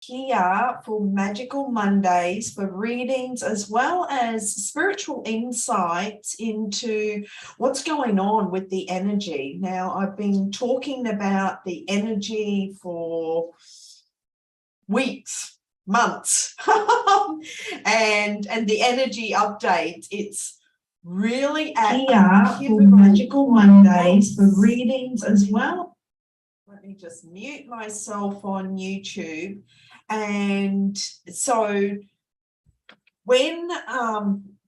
here for Magical Mondays for readings as well as spiritual insights into what's going on with the energy. Now, I've been talking about the energy for weeks, months, and the energy update. It's really here for Magical Mondays for readings as well. Let me just mute myself on YouTube. And so when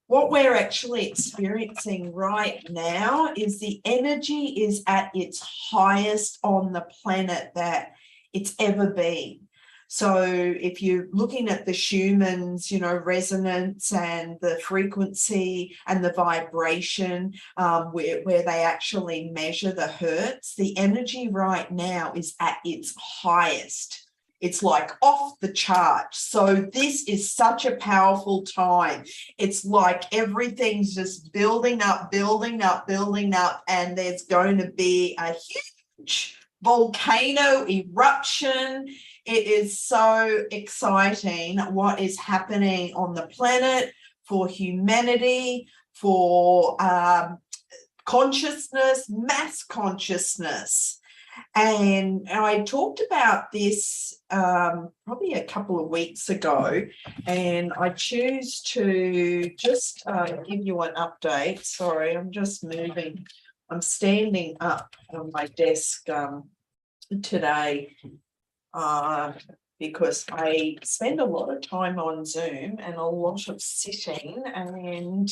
what we're actually experiencing right now is the energy is at its highest on the planet that it's ever been. So if you're looking at the Schumann's, resonance and the frequency and the vibration, where they actually measure the hertz, the energy right now is at its highest. It's like off the chart. So this is such a powerful time. It's like everything's just building up, and there's going to be a huge volcano eruption. It is so exciting what is happening on the planet for humanity, for consciousness, mass consciousness. And I talked about this probably a couple of weeks ago, and I choose to just give you an update. Sorry, I'm just moving. I'm standing up on my desk today because I spend a lot of time on Zoom and a lot of sitting, and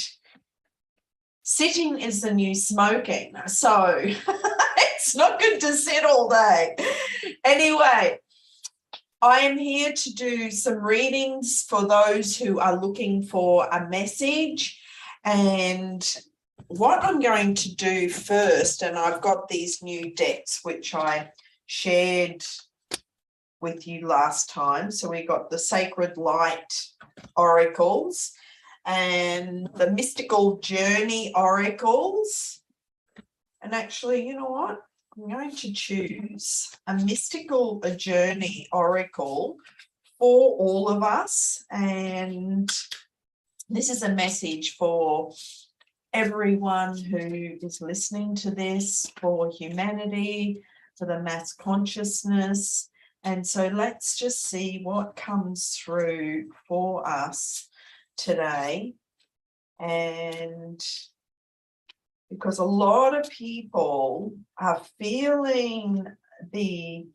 sitting is the new smoking. So it's not good to sit all day. Anyway, I am here to do some readings for those who are looking for a message. And what I'm going to do first, and I've got these new decks which I shared with you last time. So we got the Sacred Light Oracles and the Mystical Journey Oracles. And actually, you know what? I'm going to choose a Mystical Journey Oracle for all of us. And this is a message for everyone who is listening to this, for humanity, for the mass consciousness. And so let's just see what comes through for us today. And because a lot of people are feeling the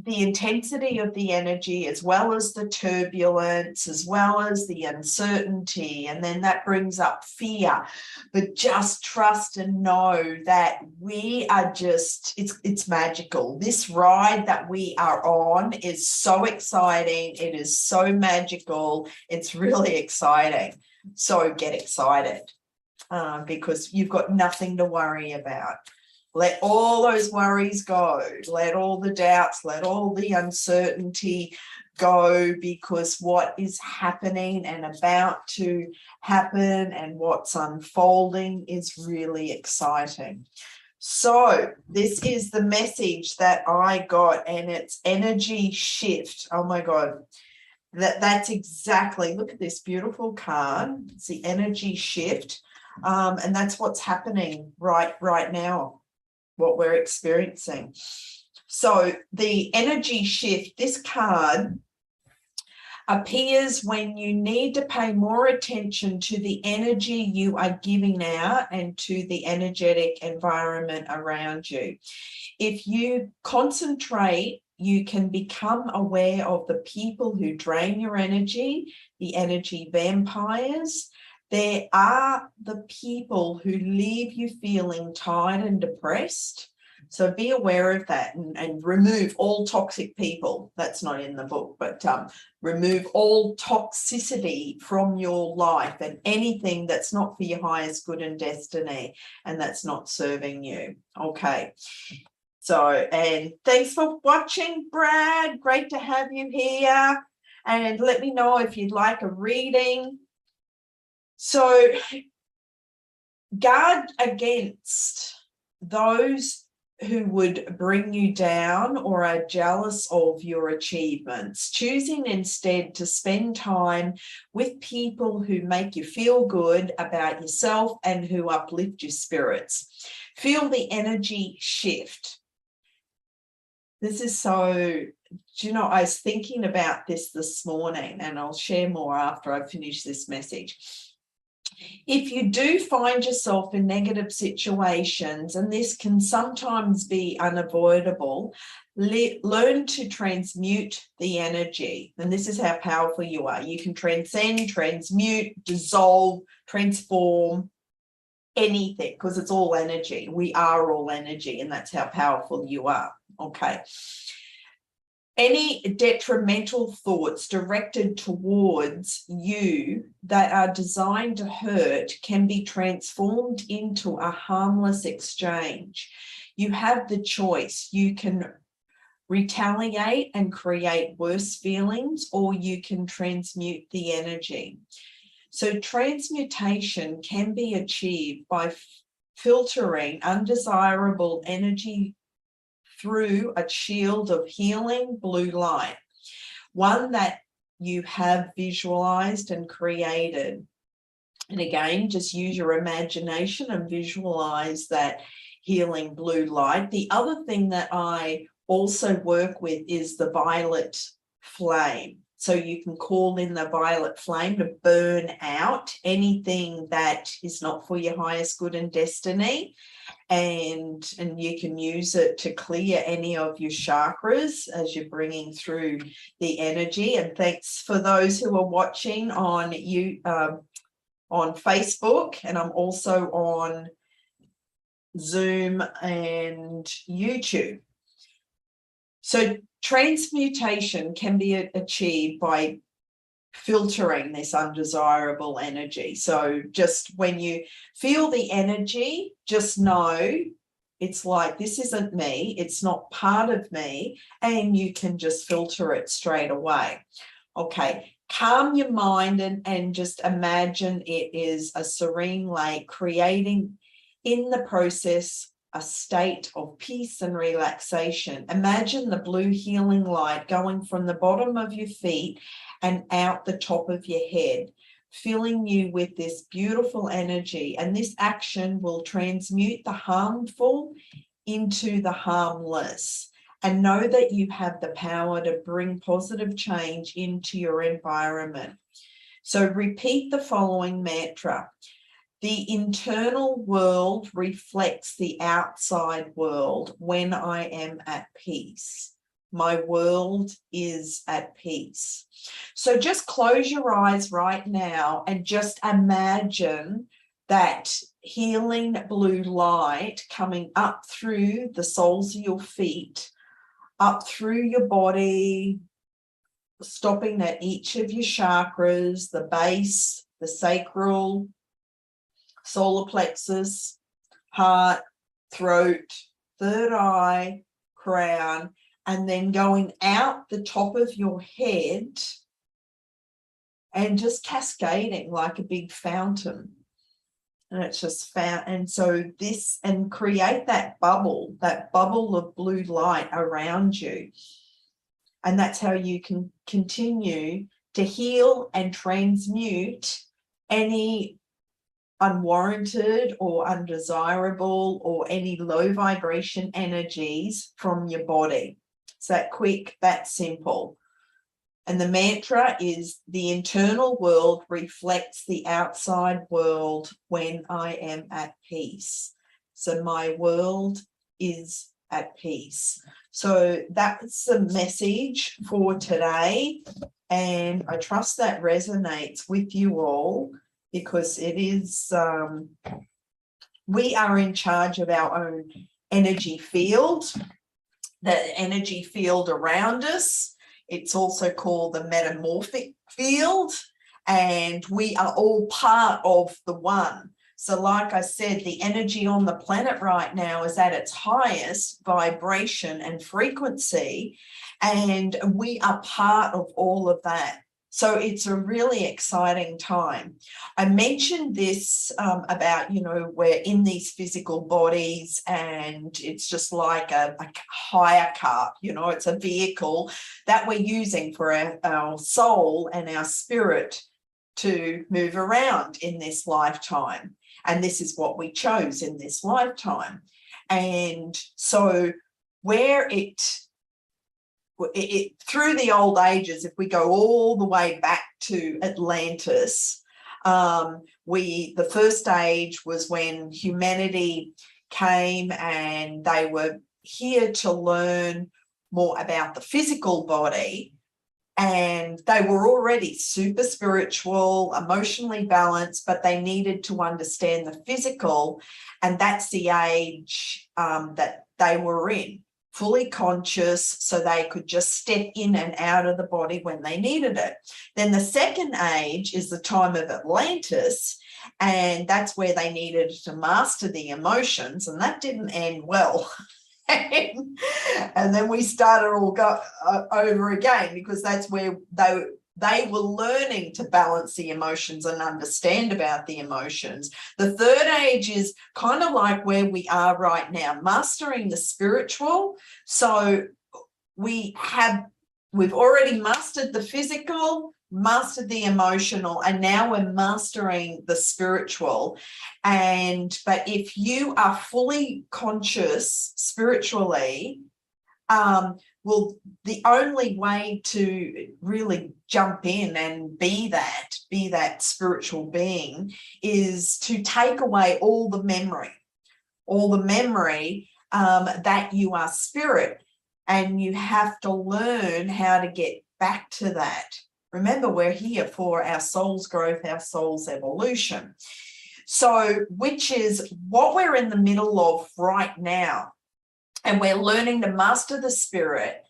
intensity of the energy, as well as the turbulence, as well as the uncertainty, and then that brings up fear. But just trust and know that we are just, it's magical. This ride that we are on is so exciting. It is so magical. It's really exciting. So get excited because you've got nothing to worry about. Let all those worries go. Let all the doubts, let all the uncertainty go, because what is happening and about to happen and what's unfolding is really exciting. So this is the message that I got, and it's energy shift. Oh my God. That's exactly, look at this beautiful card. It's the energy shift. And that's what's happening right now, what we're experiencing. So the energy shift, this card appears when you need to pay more attention to the energy you are giving out and to the energetic environment around you. If you concentrate, you can become aware of the people who drain your energy, the energy vampires. There are the people who leave you feeling tired and depressed. So be aware of that and remove all toxic people. That's not in the book, but remove all toxicity from your life and anything that's not for your highest good and destiny and that's not serving you. Okay. So, and thanks for watching, Brad. Great to have you here. And let me know if you'd like a reading. So guard against those who would bring you down or are jealous of your achievements, choosing instead to spend time with people who make you feel good about yourself and who uplift your spirits. Feel the energy shift. This is so, do you know, I was thinking about this morning, and I'll share more after I finish this message. If you do find yourself in negative situations, and this can sometimes be unavoidable, learn to transmute the energy. And this is how powerful you are. You can transcend, transmute, dissolve, transform anything, because it's all energy. We are all energy, and that's how powerful you are. Okay. Any detrimental thoughts directed towards you that are designed to hurt can be transformed into a harmless exchange. You have the choice. You can retaliate and create worse feelings, or you can transmute the energy. So transmutation can be achieved by filtering undesirable energy through a shield of healing blue light, one that you have visualized and created. And again, just use your imagination and visualize that healing blue light. The other thing that I also work with is the violet flame. So you can call in the violet flame to burn out anything that is not for your highest good and destiny. And you can use it to clear any of your chakras as you're bringing through the energy. And thanks for those who are watching on Facebook, and I'm also on Zoom and YouTube. So transmutation can be achieved by filtering this undesirable energy. So just when you feel the energy, just know it's like, this isn't me, it's not part of me, and you can just filter it straight away. Okay, calm your mind and just imagine it is a serene lake, creating in the process a state of peace and relaxation. Imagine the blue healing light going from the bottom of your feet and out the top of your head, filling you with this beautiful energy. And this action will transmute the harmful into the harmless. And know that you have the power to bring positive change into your environment. So repeat the following mantra. The internal world reflects the outside world when I am at peace. My world is at peace. So just close your eyes right now and just imagine that healing blue light coming up through the soles of your feet, up through your body, stopping at each of your chakras, the base, the sacral, solar plexus, heart, throat, third eye, crown, and then going out the top of your head and just cascading like a big fountain. And it's just and so this, and create that bubble of blue light around you. And that's how you can continue to heal and transmute any unwarranted or undesirable or any low vibration energies from your body. It's that quick, that simple. And the mantra is, the internal world reflects the outside world when I am at peace. So my world is at peace. So that's the message for today. And I trust that resonates with you all, because it is, we are in charge of our own energy field, the energy field around us. It's also called the Metamorphic Field, and we are all part of the one. So like I said, the energy on the planet right now is at its highest vibration and frequency, and we are part of all of that. So it's a really exciting time. I mentioned this about, we're in these physical bodies and it's just like a hire car, it's a vehicle that we're using for our soul and our spirit to move around in this lifetime. And this is what we chose in this lifetime. And so where it through the old ages, if we go all the way back to Atlantis, the first age was when humanity came and they were here to learn more about the physical body, and they were already super spiritual, emotionally balanced, but they needed to understand the physical, and that's the age that they were in. Fully conscious, so they could just step in and out of the body when they needed it. Then the second age is the time of Atlantis, and that's where they needed to master the emotions, and that didn't end well. And then we started all over again, because that's where they were learning to balance the emotions and understand about the emotions. The third age is kind of like where we are right now, mastering the spiritual. So we've already mastered the physical, mastered the emotional, and now we're mastering the spiritual. But if you are fully conscious spiritually, well, the only way to really jump in and be that spiritual being is to take away all the memory that you are spirit, and you have to learn how to get back to that. Remember, we're here for our soul's growth, our soul's evolution. So, which is what we're in the middle of right now. And we're learning to master the spirit,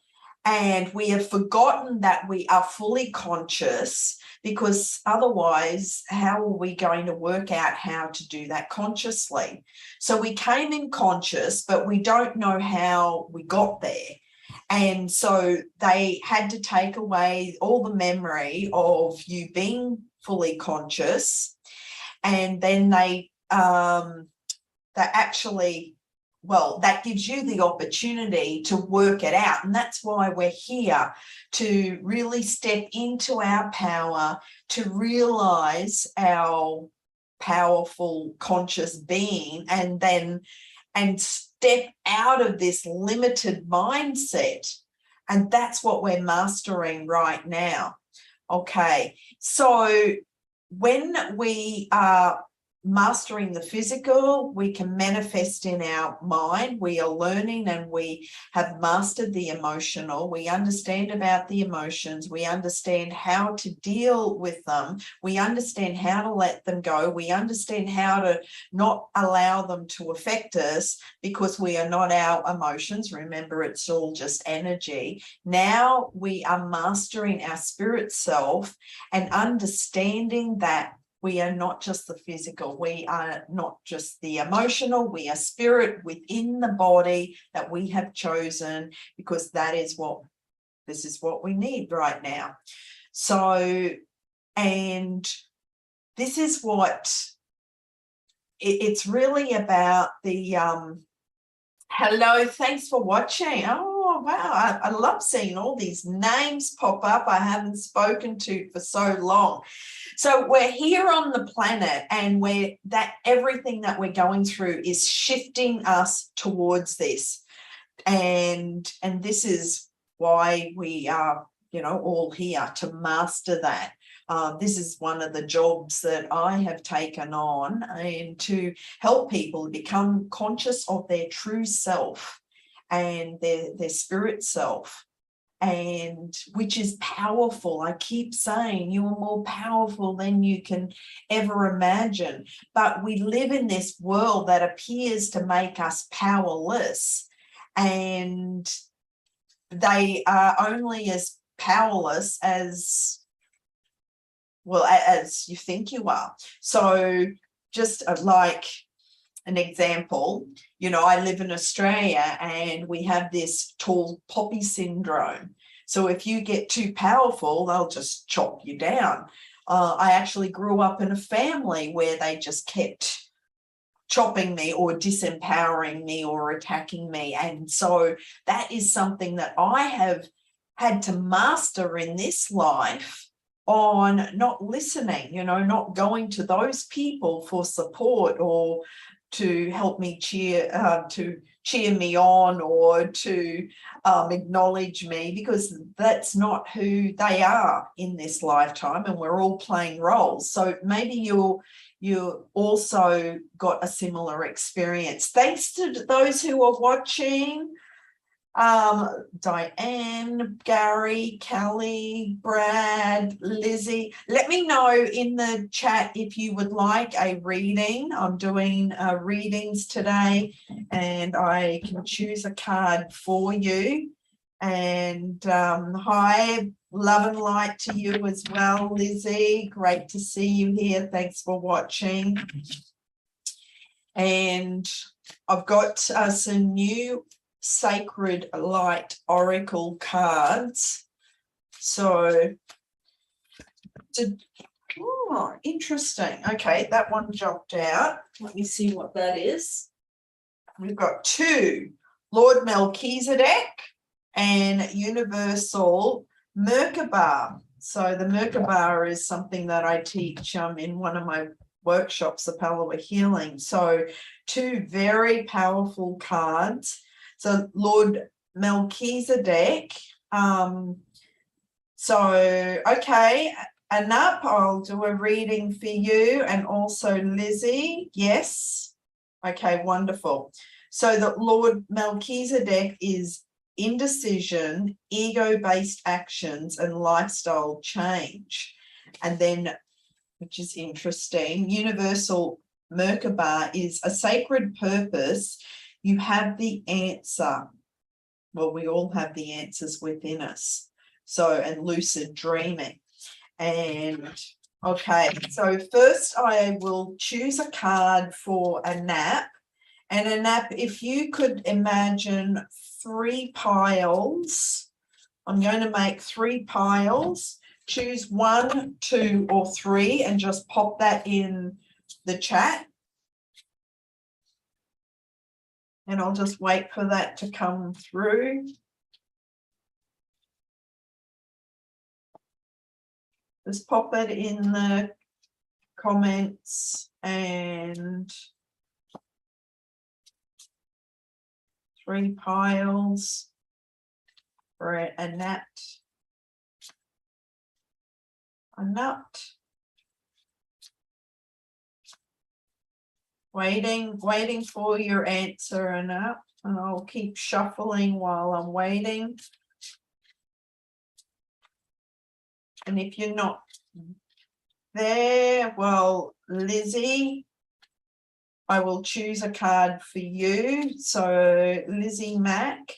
and we have forgotten that we are fully conscious, because otherwise, how are we going to work out how to do that consciously? So we came in conscious, but we don't know how we got there. And so they had to take away all the memory of you being fully conscious, and then they actually, well, that gives you the opportunity to work it out. And that's why we're here, to really step into our power, to realize our powerful conscious being, and step out of this limited mindset. And that's what we're mastering right now. Okay, so when we are mastering the physical, we can manifest in our mind. We are learning, and we have mastered the emotional. We understand about the emotions. We understand how to deal with them. We understand how to let them go. We understand how to not allow them to affect us, because we are not our emotions. Remember, it's all just energy. Now we are mastering our spirit self and understanding that we are not just the physical, we are not just the emotional, we are spirit within the body that we have chosen, because this is what we need right now. So, and this is what it's really about. Hello, thanks for watching. Oh, wow, I love seeing all these names pop up I haven't spoken to for so long. So we're here on the planet, and everything that we're going through is shifting us towards this. And this is why we are, all here to master that. This is one of the jobs that I have taken on, and to help people become conscious of their true self and their spirit self, and which is powerful. I keep saying you are more powerful than you can ever imagine. But we live in this world that appears to make us powerless, and they are only as powerless as you think you are. So just like an example, I live in Australia, and we have this tall poppy syndrome. So if you get too powerful, they'll just chop you down. I actually grew up in a family where they just kept chopping me or disempowering me or attacking me. And so that is something that I have had to master in this life, on not listening, not going to those people for support or to help me cheer me on, or to acknowledge me, because that's not who they are in this lifetime, and we're all playing roles. So maybe you also got a similar experience. Thanks to those who are watching. Diane, Gary, Kelly, Brad, Lizzie, let me know in the chat if you would like a reading. I'm doing readings today, and I can choose a card for you. And hi, love and light to you as well, Lizzie. Great to see you here. Thanks for watching. And I've got some new Sacred Light Oracle cards. So, interesting. Okay, that one jumped out. Let me see what that is. We've got two, Lord Melchizedek and Universal Murky Bar. So the Murky Bar is something that I teach in one of my workshops, the Power of Healing. So two very powerful cards. So Lord Melchizedek. Okay, Anup, I'll do a reading for you, and also Lizzie. Yes. Okay, wonderful. So the Lord Melchizedek is indecision, ego-based actions, and lifestyle change. And then, which is interesting, Universal Murky Bar is a sacred purpose. You have the answer. Well, we all have the answers within us. So, and lucid dreaming. And okay, so first I will choose a card for a nap. And a nap, if you could imagine 3 piles, I'm going to make 3 piles. Choose 1, 2, or 3 and just pop that in the chat. And I'll just wait for that to come through. Just pop that in the comments, and 3 piles for a nut. A nut. Waiting for your answer, and I'll keep shuffling while I'm waiting. And if you're not there, well, Lizzie, I will choose a card for you. So Lizzie Mack,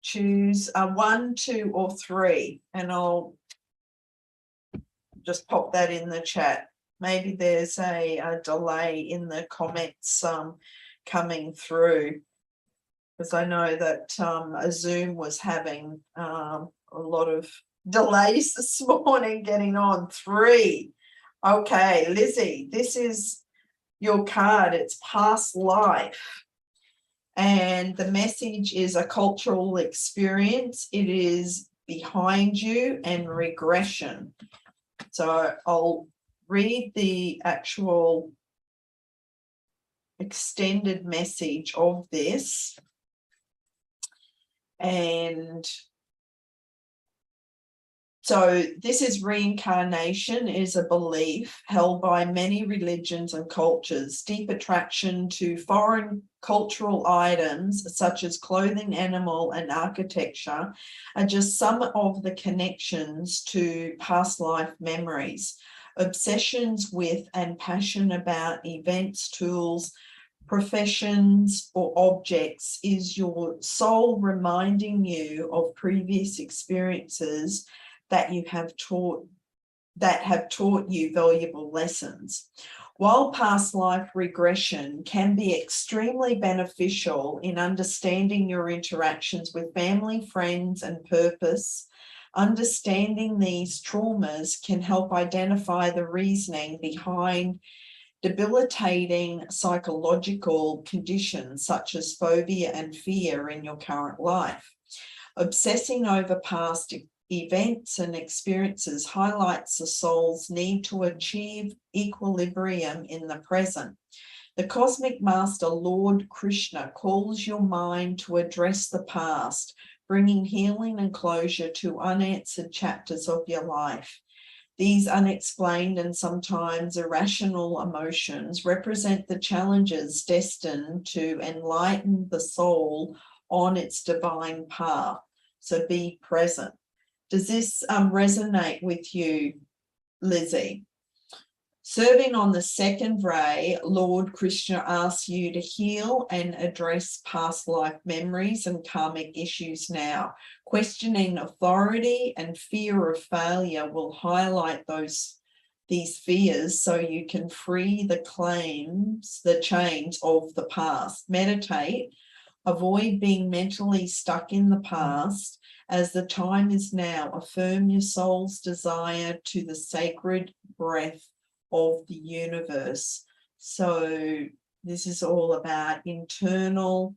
choose a 1, 2, or 3, and I'll just pop that in the chat. Maybe there's a delay in the comments coming through, because I know that Zoom was having a lot of delays this morning getting on. 3. Okay, Lizzie, this is your card. It's past life. And the message is a cultural experience. It is behind you and regression. So I'll read the actual extended message of this. And so this is reincarnation is a belief held by many religions and cultures. Deep attraction to foreign cultural items such as clothing, animal, and architecture are just some of the connections to past life memories. Obsessions with and passion about events, tools, professions, or objects is your soul reminding you of previous experiences that have taught you valuable lessons. While past life regression can be extremely beneficial in understanding your interactions with family, friends, and purpose, understanding these traumas can help identify the reasoning behind debilitating psychological conditions such as phobia and fear in your current life. Obsessing over past events and experiences highlights the soul's need to achieve equilibrium in the present. The Cosmic Master Lord Krishna calls your mind to address the past, bringing healing and closure to unanswered chapters of your life. These unexplained and sometimes irrational emotions represent the challenges destined to enlighten the soul on its divine path. So be present. Does this resonate with you, Lizzie? Serving on the second ray, Lord Krishna asks you to heal and address past life memories and karmic issues now. Questioning authority and fear of failure will highlight these fears so you can free the chains of the past. Meditate. Avoid being mentally stuck in the past, as the time is now. Affirm your soul's desire to the sacred breath of the universe. So this is all about internal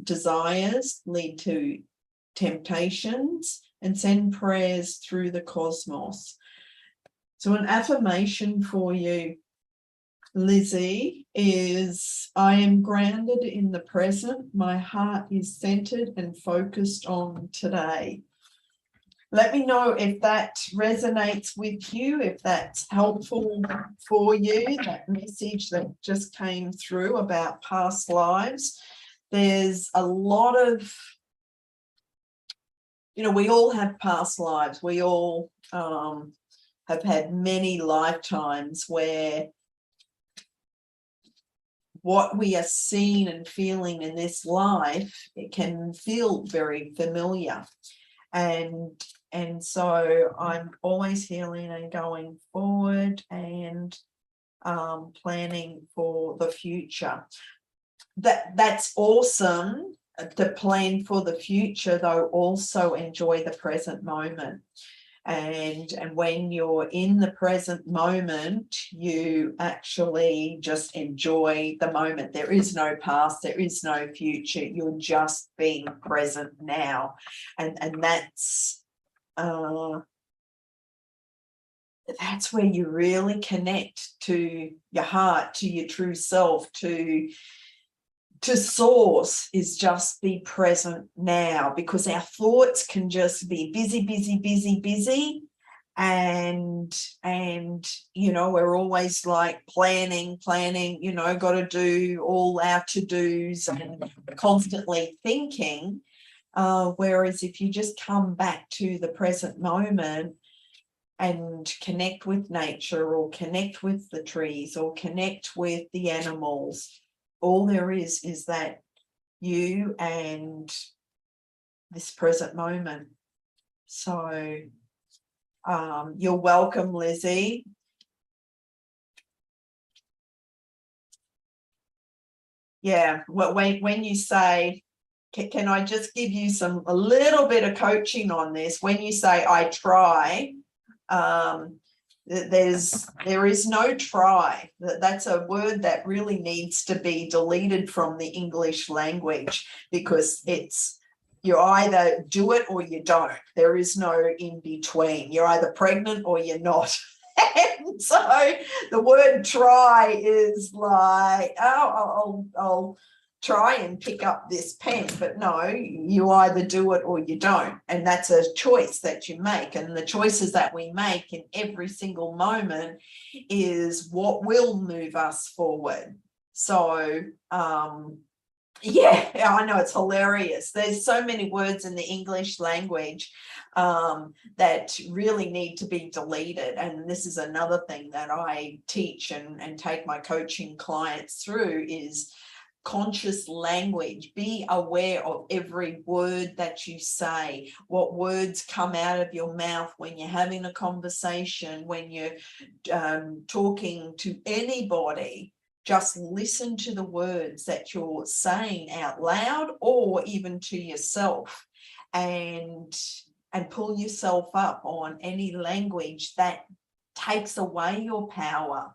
desires lead to temptations, and send prayers through the cosmos. So an affirmation for you, Lizzie, is I am grounded in the present. My heart is centered and focused on today. Let me know if that resonates with you, if that's helpful for you, that message that just came through about past lives. There's a lot of, we all have past lives. We all have had many lifetimes where what we are seeing and feeling in this life, it can feel very familiar. And so I'm always healing and going forward and planning for the future. That's awesome to plan for the future, though also enjoy the present moment. And when you're in the present moment, you actually just enjoy the moment. There is no past, there is no future. You're just being present now. And that's where you really connect to your heart, to your true self, to source, is just be present now, because our thoughts can just be busy. And we're always like planning, got to do all our to-dos and constantly thinking. Whereas if you just come back to the present moment and connect with nature, or connect with the trees, or connect with the animals, all there is that you and this present moment. So you're welcome, Lizzie. Yeah, when you say, can I just give you a little bit of coaching on this? When you say I try, there is no try. That's a word that really needs to be deleted from the English language, because you either do it or you don't. There is no in between. You're either pregnant or you're not. And so the word try is like, I'll try and pick up this pen, but no, you either do it or you don't. And that's a choice that you make. And the choices that we make in every single moment is what will move us forward. So, yeah, I know, it's hilarious. There's so many words in the English language that really need to be deleted. And this is another thing that I teach and take my coaching clients through, is conscious language. Be aware of every word that you say, what words come out of your mouth when you're having a conversation, when you're talking to anybody. Just listen to the words that you're saying out loud or even to yourself, and pull yourself up on any language that takes away your power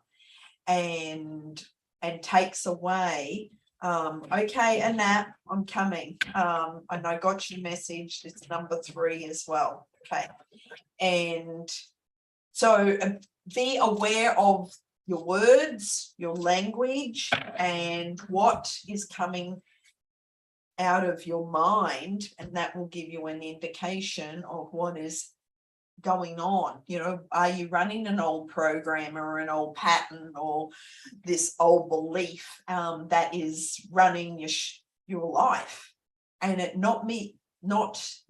and takes away. Okay, Annette, I'm coming. And I got your message. It's number 3 as well. Okay. And so be aware of your words, your language, and what is coming out of your mind, and that will give you an indication of what is going on. You know, are you running an old program or an old pattern or this old belief that is running your life, and it not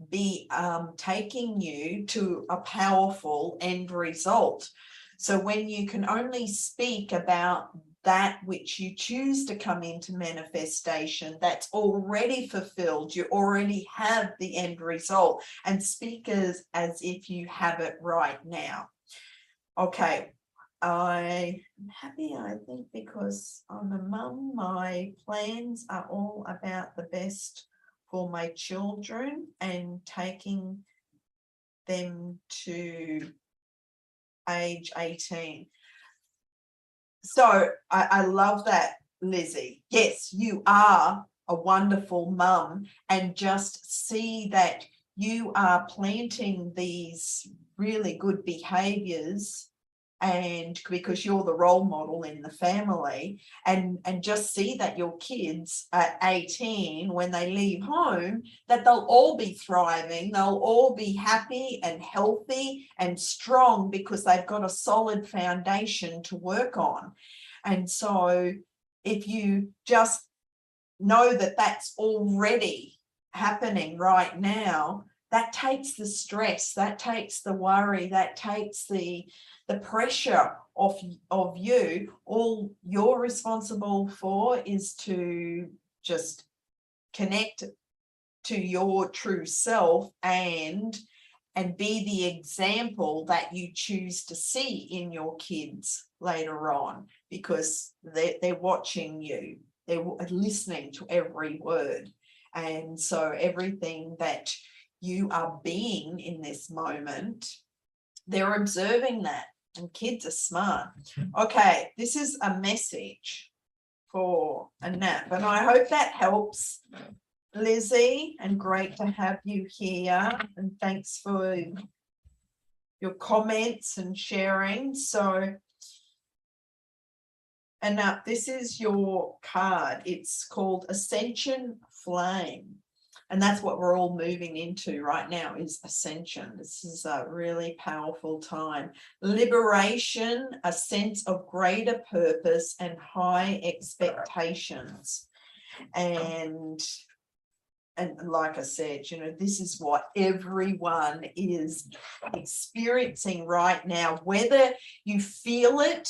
be taking you to a powerful end result? So when you can only speak about that which you choose to come into manifestation, that's already fulfilled, you already have the end result, and speak as if you have it right now. Okay, I'm happy, I think, because I'm a mum. My plans are all about the best for my children and taking them to age 18. So I love that, Lizzie. Yes, you are a wonderful mum, and just see that you are planting these really good behaviors, and because you're the role model in the family, and just see that your kids at 18, when they leave home, that they'll all be thriving, they'll all be happy and healthy and strong because they've got a solid foundation to work on. And so if you just know that that's already happening right now, that takes the stress, that takes the worry, that takes the pressure of you. All you're responsible for is to just connect to your true self and be the example that you choose to see in your kids later on, because they're watching you, they're listening to every word. And so everything that you are being in this moment, they're observing that, and kids are smart. Okay, this is a message for Annette, and I hope that helps, Lizzie, and great to have you here, and thanks for your comments and sharing. So, Annette, this is your card. It's called Ascension Flame. And that's what we're all moving into right now, is ascension. This is a really powerful time. Liberation, a sense of greater purpose and high expectations. And like I said, you know, this is what everyone is experiencing right now, whether you feel it,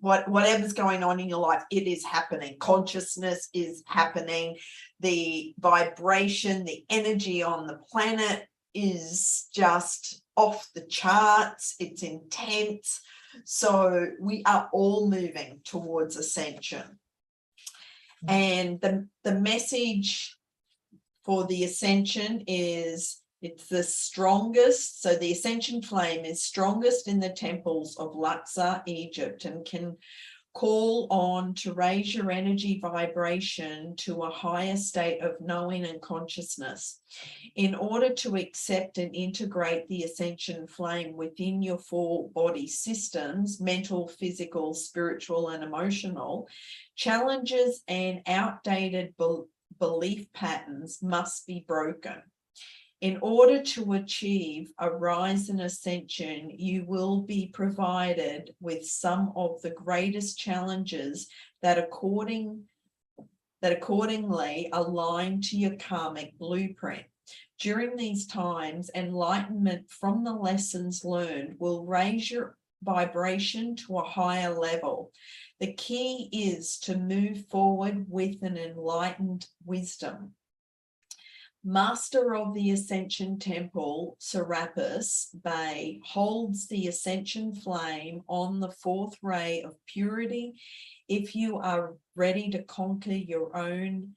whatever's going on in your life, it is happening. Consciousness is happening. The vibration, the energy on the planet is just off the charts. It's intense. So we are all moving towards ascension. And the message for the ascension is, it's the strongest. So the ascension flame is strongest in the temples of Luxor, Egypt, and can call on to raise your energy vibration to a higher state of knowing and consciousness. In order to accept and integrate the ascension flame within your 4 body systems, mental, physical, spiritual, and emotional, challenges and outdated belief patterns must be broken. In order to achieve a rise in ascension, you will be provided with some of the greatest challenges that accordingly align to your karmic blueprint. During these times, enlightenment from the lessons learned will raise your vibration to a higher level. The key is to move forward with an enlightened wisdom. Master of the Ascension Temple, Serapis Bey, holds the Ascension flame on the fourth ray of purity. If you are ready to conquer your own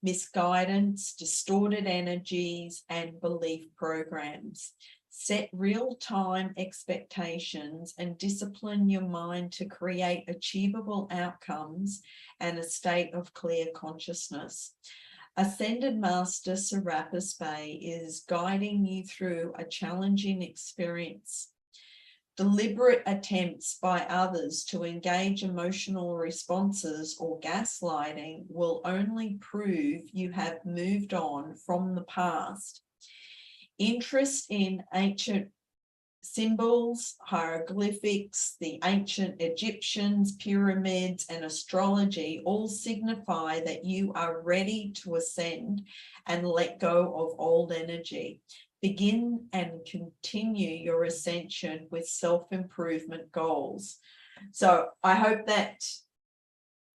misguidance, distorted energies, and belief programs, set real-time expectations and discipline your mind to create achievable outcomes and a state of clear consciousness. Ascended Master Serapis Bey is guiding you through a challenging experience. Deliberate attempts by others to engage emotional responses or gaslighting will only prove you have moved on from the past. Interest in ancient symbols, hieroglyphics, the ancient Egyptians, pyramids, and astrology all signify that you are ready to ascend and let go of old energy. Begin and continue your ascension with self-improvement goals. So I hope that,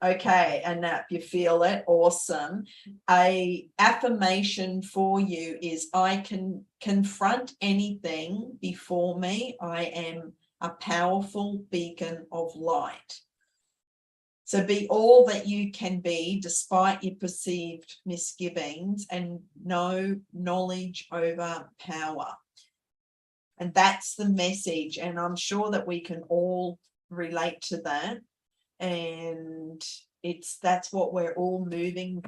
okay, Anap, you feel it? Awesome. A affirmation for you is I can confront anything before me. I am a powerful beacon of light. So be all that you can be despite your perceived misgivings, and know knowledge over power. And that's the message. And I'm sure that we can all relate to that. And that's what we're all moving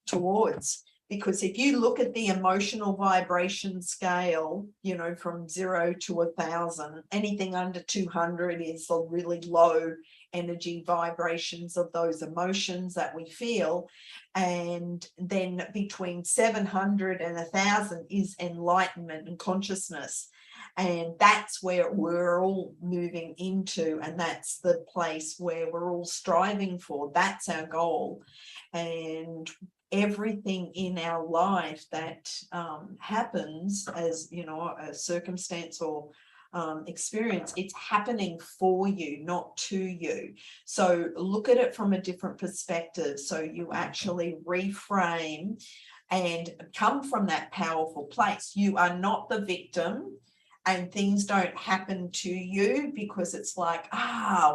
towards. Because if you look at the emotional vibration scale, you know, from 0 to 1,000, anything under 200 is the really low energy vibrations of those emotions that we feel. And then between 700 and 1,000 is enlightenment and consciousness. And that's where we're all moving into, and that's the place where we're all striving for. That's our goal. And everything in our life that happens as, you know, a circumstance or experience, it's happening for you, not to you. So look at it from a different perspective. So you actually reframe and come from that powerful place. You are not the victim, and things don't happen to you because it's like,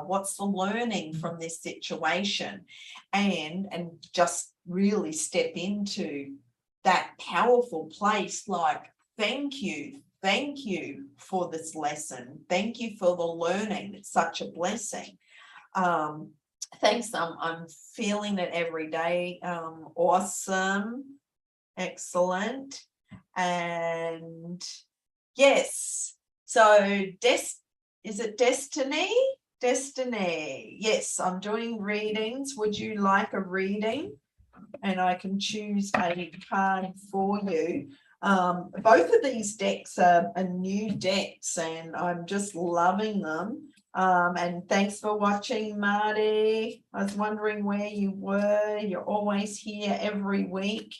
what's the learning from this situation? And just really step into that powerful place, like, thank you for this lesson. Thank you for the learning. It's such a blessing. Thanks. I'm feeling it every day. Awesome. Excellent. And yes, so is it Destiny? Destiny. Yes, I'm doing readings. Would you like a reading? And I can choose a card for you. Both of these decks are new decks, and I'm just loving them. And thanks for watching, Marty. I was wondering where you were. You're always here every week.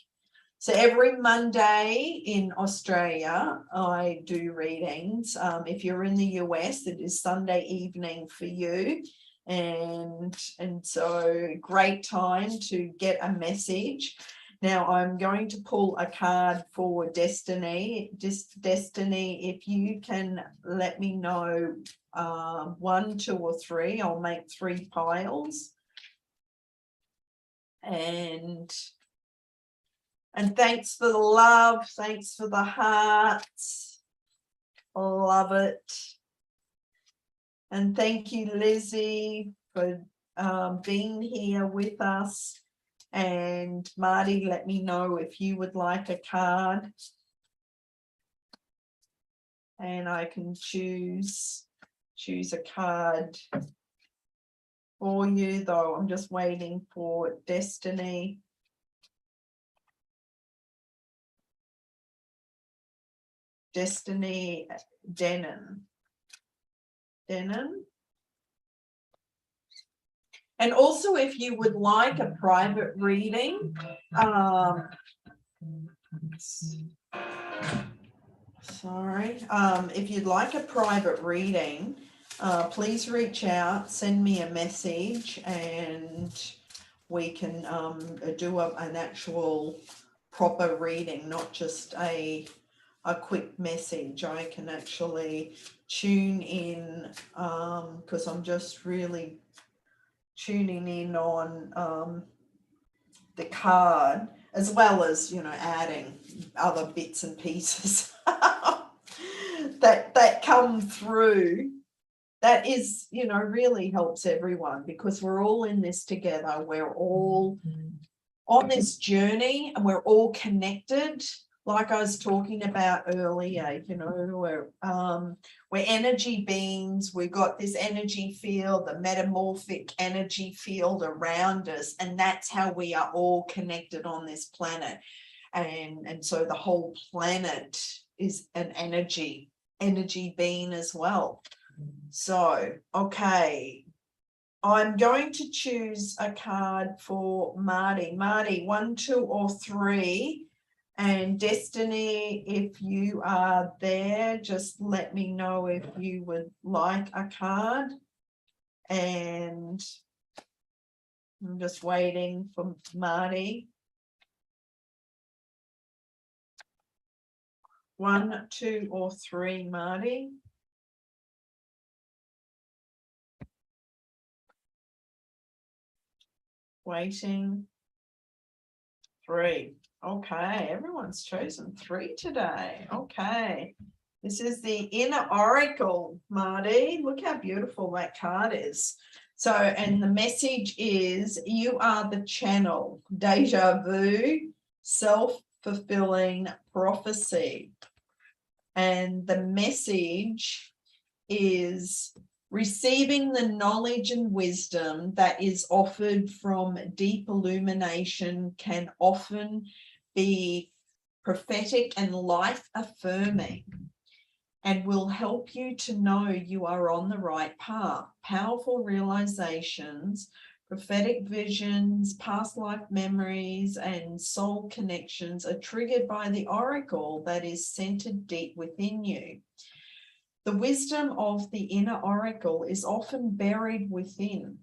So every Monday in Australia, I do readings. If you're in the US, it is Sunday evening for you. And so great time to get a message. Now I'm going to pull a card for Destiny. Destiny, if you can let me know 1, 2, or 3, I'll make 3 piles. And thanks for the love. Thanks for the hearts. Love it. And thank you, Lizzie, for being here with us. And Marty, let me know if you would like a card. And I can choose a card for you, though I'm just waiting for Destiny. Destiny Denon. And also, if you would like a private reading, if you'd like a private reading, please reach out, send me a message, and we can do an actual proper reading, not just a quick message. I can actually tune in, because I'm just really tuning in on the card, as well as, you know, adding other bits and pieces that come through. That is, you know, really helps everyone, because we're all in this together. We're all on this journey, and we're all connected. Like I was talking about earlier, you know, we're energy beings. We've got this energy field, the metamorphic energy field around us, and that's how we are all connected on this planet. And so the whole planet is an energy being as well. So, okay, I'm going to choose a card for Marty. Marty, 1, 2, or 3. And Destiny, if you are there, just let me know if you would like a card. And I'm just waiting for Marty. 1, 2, or 3, Marty. Waiting. 3. Okay, everyone's chosen 3 today. Okay, this is the Inner Oracle, Marty. Look how beautiful that card is. So, and the message is, you are the channel, deja vu, self-fulfilling prophecy. And the message is, receiving the knowledge and wisdom that is offered from deep illumination can often be prophetic and life-affirming, and will help you to know you are on the right path. Powerful realizations, prophetic visions, past life memories, and soul connections are triggered by the oracle that is centered deep within you. The wisdom of the inner oracle is often buried within.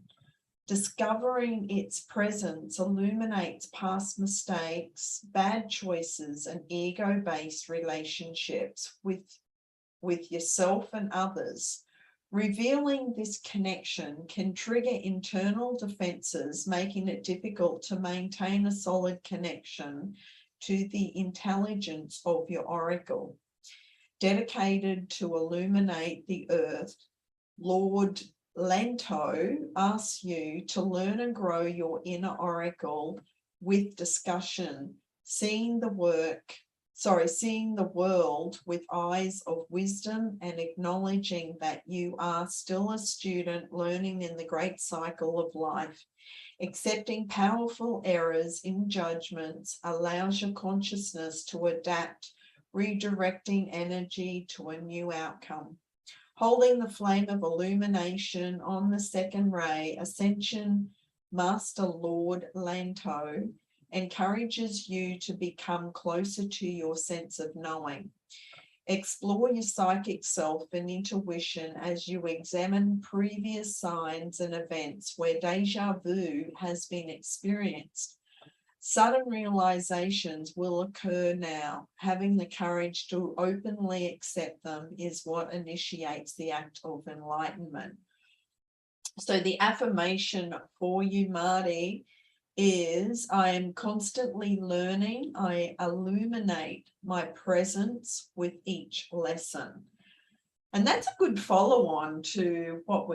Discovering its presence illuminates past mistakes, bad choices, and ego-based relationships with yourself and others. Revealing this connection can trigger internal defenses, making it difficult to maintain a solid connection to the intelligence of your oracle. Dedicated to illuminate the earth, Lord Lento asks you to learn and grow your inner oracle with discussion, seeing the world with eyes of wisdom, and acknowledging that you are still a student learning in the great cycle of life. Accepting powerful errors in judgments allows your consciousness to adapt, redirecting energy to a new outcome. Holding the flame of illumination on the second ray, Ascension Master Lord Lanto encourages you to become closer to your sense of knowing. Explore your psychic self and intuition as you examine previous signs and events where deja vu has been experienced. Sudden realizations will occur now. Having the courage to openly accept them is what initiates the act of enlightenment. So the affirmation for you, Marty, is, I am constantly learning. I illuminate my presence with each lesson. And that's a good follow-on to what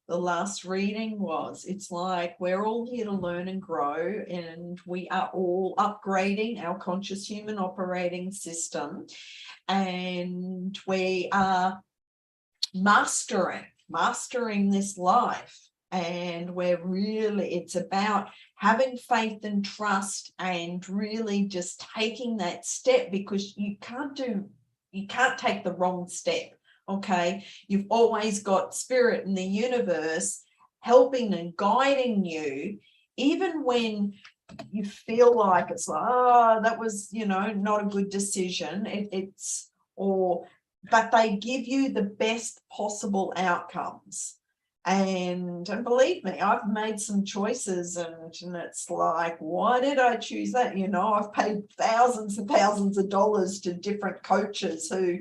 the last reading was. It's like we're all here to learn and grow, and we are all upgrading our conscious human operating system, and we are mastering this life. And it's about having faith and trust, and really just taking that step, because you can't take the wrong step. Okay, you've always got spirit in the universe helping and guiding you, even when you feel like it's like, oh, that was, not a good decision. Or but they give you the best possible outcomes. And believe me, I've made some choices, and it's like, why did I choose that? You know, I've paid thousands and thousands of dollars to different coaches who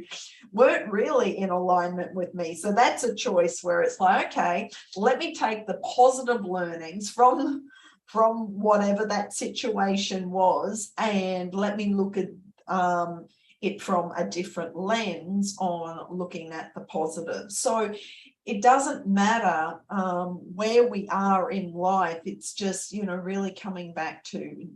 weren't really in alignment with me. So that's a choice where it's like, okay, let me take the positive learnings from whatever that situation was, and let me look at it from a different lens on looking at the positive. So it doesn't matter where we are in life. It's just, you know, really coming back to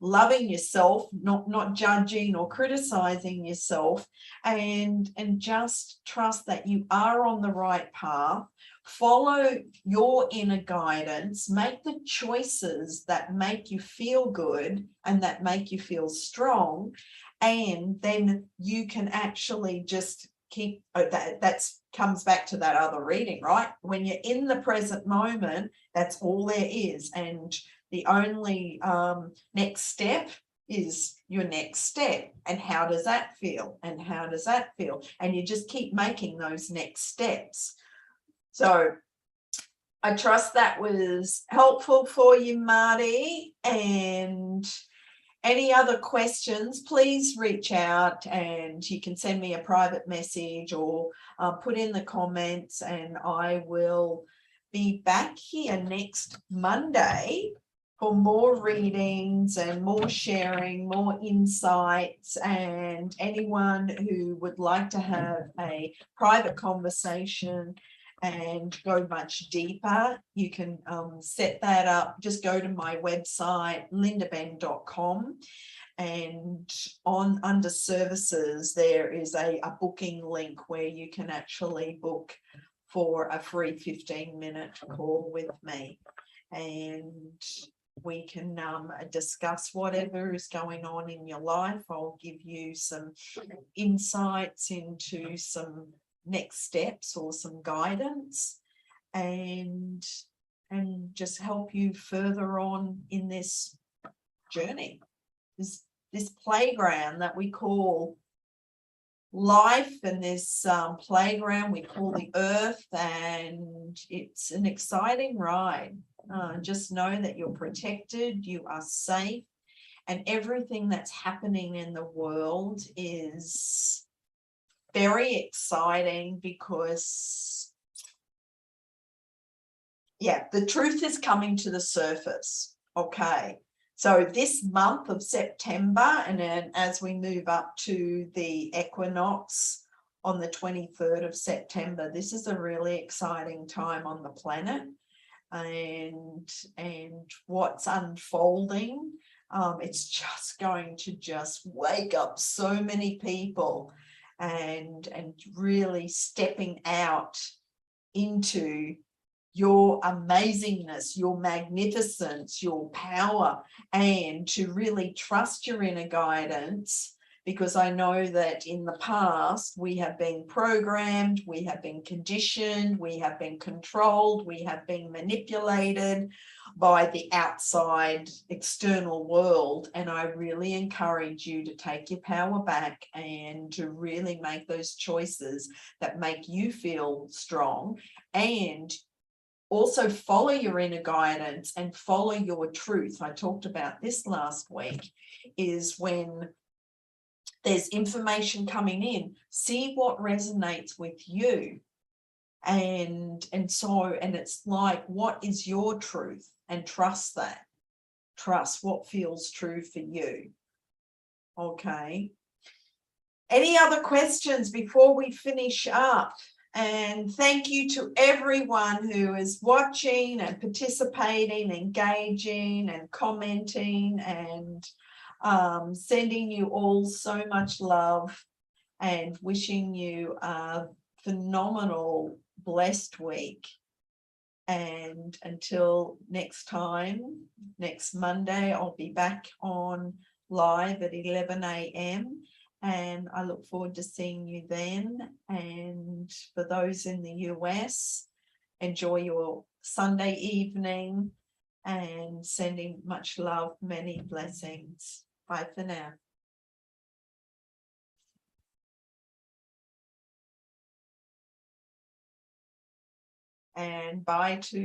loving yourself, not judging or criticizing yourself, and just trust that you are on the right path. Follow your inner guidance, make the choices that make you feel good and that make you feel strong, and then you can actually just keep that's comes back to that other reading, right? When you're in the present moment, that's all there is, and the only next step is your next step. And how does that feel? And how does that feel? And you just keep making those next steps. So I trust that was helpful for you, Marty. And any other questions, please reach out, and you can send me a private message or put in the comments, and I will be back here next Monday for more readings and more sharing, more insights. And anyone who would like to have a private conversation and go much deeper, you can set that up. Just go to my website, lindaben.com, and under services there is a booking link where you can actually book for a free 15-minute call with me, and we can discuss whatever is going on in your life. I'll give you some insights into some next steps or some guidance, and just help you further on in this journey, this playground that we call life, and this playground we call the earth, and it's an exciting ride. Just know that you're protected, you are safe, and everything that's happening in the world is very exciting, because the truth is coming to the surface. Okay, so this month of September, and then as we move up to the equinox on the 23rd of September, this is a really exciting time on the planet, and what's unfolding, it's just going to just wake up so many people, and really stepping out into your amazingness, your magnificence, your power, and to really trust your inner guidance. Because I know that in the past we have been programmed, we have been conditioned, we have been controlled, we have been manipulated by the outside external world. And I really encourage you to take your power back and to really make those choices that make you feel strong, and also follow your inner guidance and follow your truth. I talked about this last week, is when there's information coming in, see what resonates with you. And it's like, what is your truth? And trust that. Trust what feels true for you. Okay. Any other questions before we finish up? And thank you to everyone who is watching and participating, engaging and commenting, and sending you all so much love, and wishing you a phenomenal, blessed week. And until next time, next Monday, I'll be back on live at 11 a.m. and I look forward to seeing you then. And for those in the US, enjoy your Sunday evening, and sending much love, many blessings. Bye for now. and bye to